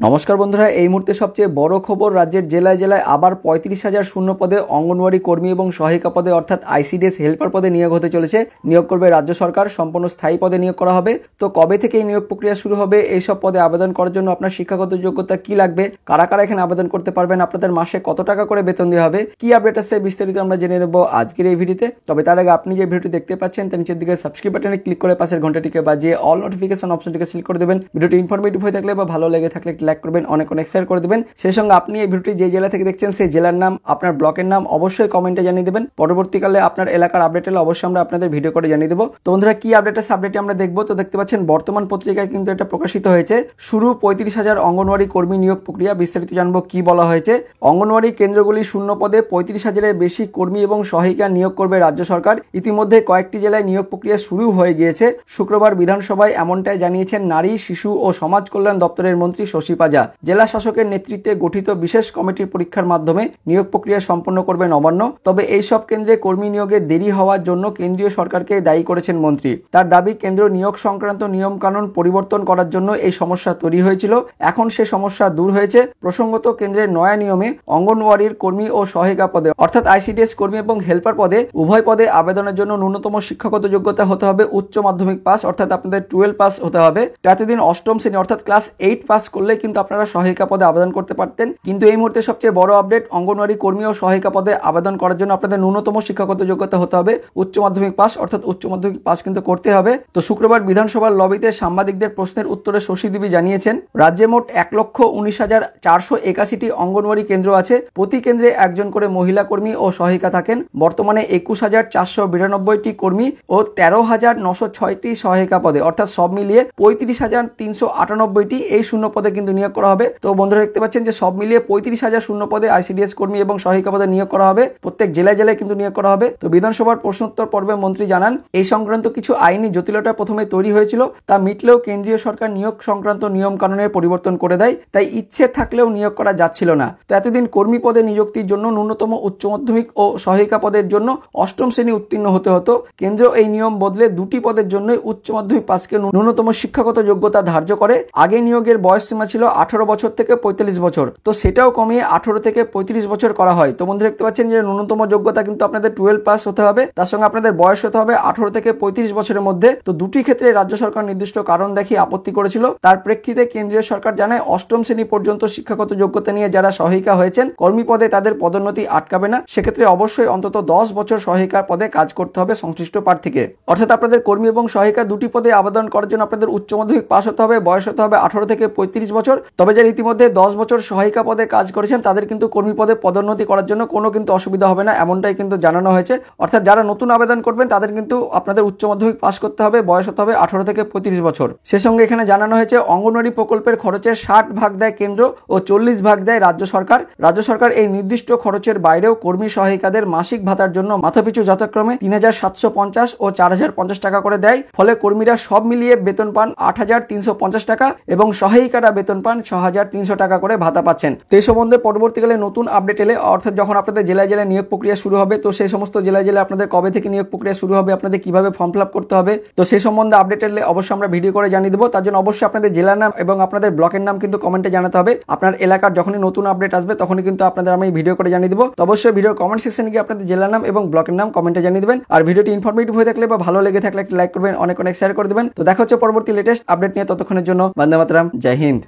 নমস্কার বন্ধুরা, এই মুহূর্তে সবচেয়ে বড় খবর। রাজ্যের জেলায় জেলায় আবার ৩৫,০০০ শূন্য পদে অঙ্গনওয়াড়ি কর্মী এবং সহায়িকা পদে অর্থাৎ আইসিডিএস হেল্পার পদে নিয়োগ হতে চলেছে। নিয়োগ করবে রাজ্য সরকার, সম্পূর্ণ স্থায়ী পদে নিয়োগ করা হবে। তো কবে থেকে এই নিয়োগ প্রক্রিয়া শুরু হবে, এইসব পদে আবেদন করার জন্য আপনার শিক্ষাগত যোগ্যতা কি লাগবে, কারা কারা এখানে আবেদন করতে পারবেন, আপনাদের মাসে কত টাকা করে বেতন দেওয়া হবে, কি আপডেট আছে বিস্তারিত আমরা জেনে নেব আজকের এই ভিডিওতে। তবে তার আগে আপনি যে ভিডিওটি দেখতে পাচ্ছেন তার নিচের দিকে সাবস্ক্রাইব বাটনে ক্লিক করে পাশের ঘন্টাটিকে বাজিয়ে অল নোটিফিকেশন অপশনটিকে সিলেক্ট করে দেবেন। ভিডিওটি ইনফরমেটিভ হয়ে থাকলে বা ভালো লেগে থাকলে লাইক করবেন, অনেক শেয়ার করে দেবেন। সেই সঙ্গে আপনি এই ভিডিওটি যে জেলা থেকে দেখছেন সেই জেলার নাম, আপনার ব্লকের নাম অবশ্যই কমেন্টে জানিয়ে দেবেন। পরবর্তীকালে আপনার এলাকার আপডেট হলে অবশ্যই আমরা আপনাদের ভিডিও করে জানিয়ে দেবো। তো বন্ধুরা, কি আপডেট আছে আপডেটটি আমরা দেখবো। তো দেখতে পাচ্ছেন বর্তমান পত্রিকায় কিন্তু এটা প্রকাশিত হয়েছে। শুরু ৩৫,০০০ অঙ্গনওয়াড়ি কর্মী নিয়োগ প্রক্রিয়া। বিস্তারিত জানবো কি বলা হয়েছে। অঙ্গনওয়াড়ি কেন্দ্রগুলি শূন্য পদে ৩৫,০০০-এর বেশি কর্মী এবং সহায়িকা নিয়োগ করবে রাজ্য সরকার। ইতিমধ্যে কয়েকটি জেলায় নিয়োগ প্রক্রিয়া শুরু হয়ে গিয়েছে। শুক্রবার বিধানসভায় এমনটাই জানিয়েছেন নারী, শিশু ও সমাজ কল্যাণ দপ্তরের মন্ত্রী শশী পাজা। জেলা শাসকের নেতৃত্বে গঠিত বিশেষ কমিটির পরীক্ষার মাধ্যমে নিয়োগ প্রক্রিয়া সম্পন্ন করবে নবান্ন। তবে এই সব কেন্দ্রে কর্মী নিয়োগে দেরি হওয়ার জন্য কেন্দ্রীয় সরকারকে দায়ী করেছেন মন্ত্রী। তার দাবি, কেন্দ্র নিয়োগ সংক্রান্ত নিয়ম কানুন পরিবর্তন করার জন্য এই সমস্যা তৈরি হয়েছিল। এখন সে সমস্যা দূর হয়েছে। প্রসঙ্গত, কেন্দ্রের নয়া নিয়মে অঙ্গনওয়াড়ির কর্মী ও সহায়িকা পদে অর্থাৎ আইসিডিএস কর্মী এবং হেল্পার পদে উভয় পদে আবেদনের জন্য ন্যূনতম শিক্ষাগত যোগ্যতা হতে হবে উচ্চ মাধ্যমিক পাস, অর্থাৎ আপনাদের 12 পাস হতে হবে। এতদিন অষ্টম শ্রেণী অর্থাৎ ক্লাস 8 পাস করলে কিন্তু আপনারা সহায়িকা পদে আবেদন করতে পারতেন। কিন্তু এই মুহূর্তে সবচেয়ে বড় আপডেট, অঙ্গনওয়াড়ি কর্মী ও সহায়িকা পদে আবেদন করার জন্য আপনাদের ন্যূনতম শিক্ষাগত যোগ্যতা হতে হবে উচ্চ মাধ্যমিক পাস, অর্থাৎ উচ্চ মাধ্যমিক পাস কিন্তু করতে হবে। তো শুক্রবার বিধানসভার লবিতে সাংবাদিকদের প্রশ্নের উত্তরে শশী দেবী জানিয়েছেন, রাজ্যে মোট ১,১৯,৪৮১টি অঙ্গনওয়াড়ি কেন্দ্র আছে। প্রতি কেন্দ্রে একজন করে মহিলা কর্মী ও সহায়িকা থাকেন। বর্তমানে ২১,৪৯২টি কর্মী ও ১৩,৯০৬টি সহায়িকা পদে অর্থাৎ সব মিলিয়ে ৩৫,৩৯৮টি এই শূন্য পদে কিন্তু নিয়োগ করা হবে। তো বন্ধুরা দেখতে পাচ্ছেন যে সব মিলিয়ে ৩৫,০০০ শূন্য পদে আইসিডিএস কর্মী এবং সহায়িকা পদে নিয়োগ করা হবে। প্রত্যেক জেলায় জেলায় কিন্তু নিয়োগ করা হবে। তো বিধানসভার প্রশ্নোত্তর পর্বে মন্ত্রী জানান, এই সংক্রান্ত কিছু আইনি জটিলতা প্রথমে তৈরি হয়েছিল, তা মিটলেও কেন্দ্রীয় সরকার নিয়োগ সংক্রান্ত নিয়ম কানুনের পরিবর্তন করে দেয়। তাই ইচ্ছে থাকলেও নিয়োগ করা যাচ্ছিল না। তো এতদিন কর্মী পদে নিযুক্তির জন্য ন্যূনতম উচ্চ মাধ্যমিক ও সহায়িকা পদের জন্য অষ্টম শ্রেণী উত্তীর্ণ হতে হতো। কেন্দ্র এই নিয়ম বদলে দুটি পদের জন্যই উচ্চ মাধ্যমিক পাসকে ন্যূনতম শিক্ষাগত যোগ্যতা ধার্য করে। আগে নিয়োগের বয়স সীমা ছিল 18 বছর থেকে 45 বছর, তো সেটাও কমিয়ে 18 থেকে 35 বছর করা হয়। তো বন্ধুরা দেখতে পাচ্ছেন যে ন্যূনতম যোগ্যতা কিন্তু আপনাদের 12 পাস হতে হবে, তার সঙ্গে আপনাদের বয়স হতে হবে 18 থেকে 35 বছরের মধ্যে। তো দুটি ক্ষেত্রে রাজ্য সরকার নির্দিষ্ট কারণ দেখিয়ে আপত্তি করেছিল। তার প্রেক্ষিতে কেন্দ্রীয় সরকার জানায়, অষ্টম শ্রেণী পর্যন্ত শিক্ষাগত যোগ্যতা নিয়ে যারা সহায়িকা হয়েছেন কর্মী পদে তাদের পদোন্নতি আটকাবে না। সেক্ষেত্রে অবশ্যই অন্তত 10 বছর সহায়িকার পদে কাজ করতে হবে সংশ্লিষ্ট প্রার্থীকে। অর্থাৎ আপনাদের কর্মী এবং সহায়িকা দুটি পদে আবেদন করার জন্য আপনাদের উচ্চ মাধ্যমিক পাস হতে হবে, বয়স হতে হবে 18 থেকে 35 বছর। তবে যারা ইতিমধ্যে 10 বছর সহায়িকা পদে কাজ করেছেন তাদের কিন্তু কর্মী পদে পদোন্নতি করার জন্য কোনো কিন্তু অসুবিধা হবে না, এমনটাই কিন্তু জানানো হয়েছে। অর্থাৎ যারা নতুন আবেদন করবেন তাদের কিন্তু আপনাদের উচ্চ মাধ্যমিক পাস করতে হবে, বয়স হতে হবে 18 থেকে 35 বছর। সে সঙ্গে এখানে জানানো হয়েছে, অঙ্গনওয়াড়ি প্রকল্পের খরচের 60 ভাগ দেয় কেন্দ্র ও 40 ভাগ দেয় রাজ্য সরকার। রাজ্য সরকার এই নির্দিষ্ট খরচের বাইরেও কর্মী সহায়িকাদের মাসিক ভাতার জন্য মাথাপিছু যথাক্রমে ৩,৭৫০ ও ৪,০৫০ টাকা করে দেয়। ফলে কর্মীরা সব মিলিয়ে বেতন পান ৮,৩৫০ টাকা এবং সহায়িকারা বেতন পান ৬,৩০০ টাকা করে ভাতা পাচ্ছেন। তো এই সম্বন্ধে পরবর্তীকালে নতুন আপডেট এলে, অর্থাৎ যখন আপনাদের জেলায় জেলায় নিয়োগ প্রক্রিয়া শুরু হবে, তো সেই সমস্ত জেলায় জেলায় আপনাদের কবে থেকে নিয়োগ প্রক্রিয়া শুরু হবে, আপনাদের কিভাবে ফর্ম ফিল আপ করতে হবে, তো সেই সম্বন্ধে আপডেট এলে অবশ্যই আমরা ভিডিও করে জানিয়ে দেবো। তার জন্য অবশ্যই আপনাদের জেলার নাম এবং আপনাদের ব্লকের নাম কিন্তু কমেন্টে জানাতে হবে। আপনার এলাকার যখনই নতুন আপডেট আসবে তখনই কিন্তু আপনাদের আমি ভিডিও করে জানিয়ে দেবো। তো অবশ্যই ভিডিওর কমেন্ট সেকশনে গিয়ে আপনাদের জেলার নাম এবং ব্লকের নাম কমেন্টে জানিয়ে দেবেন। আর ভিডিওটি ইনফরমেটিভ হয়ে থাকলে বা ভালো লেগে থাকলে একটা লাইক করবেন, অনেক শেয়ার করে দেবেন। তো দেখা হচ্ছে পরবর্তী লেটেস্ট আপডেট নিয়ে। ততক্ষণের জন্য বন্দে মাতরম, জয় হিন্দ।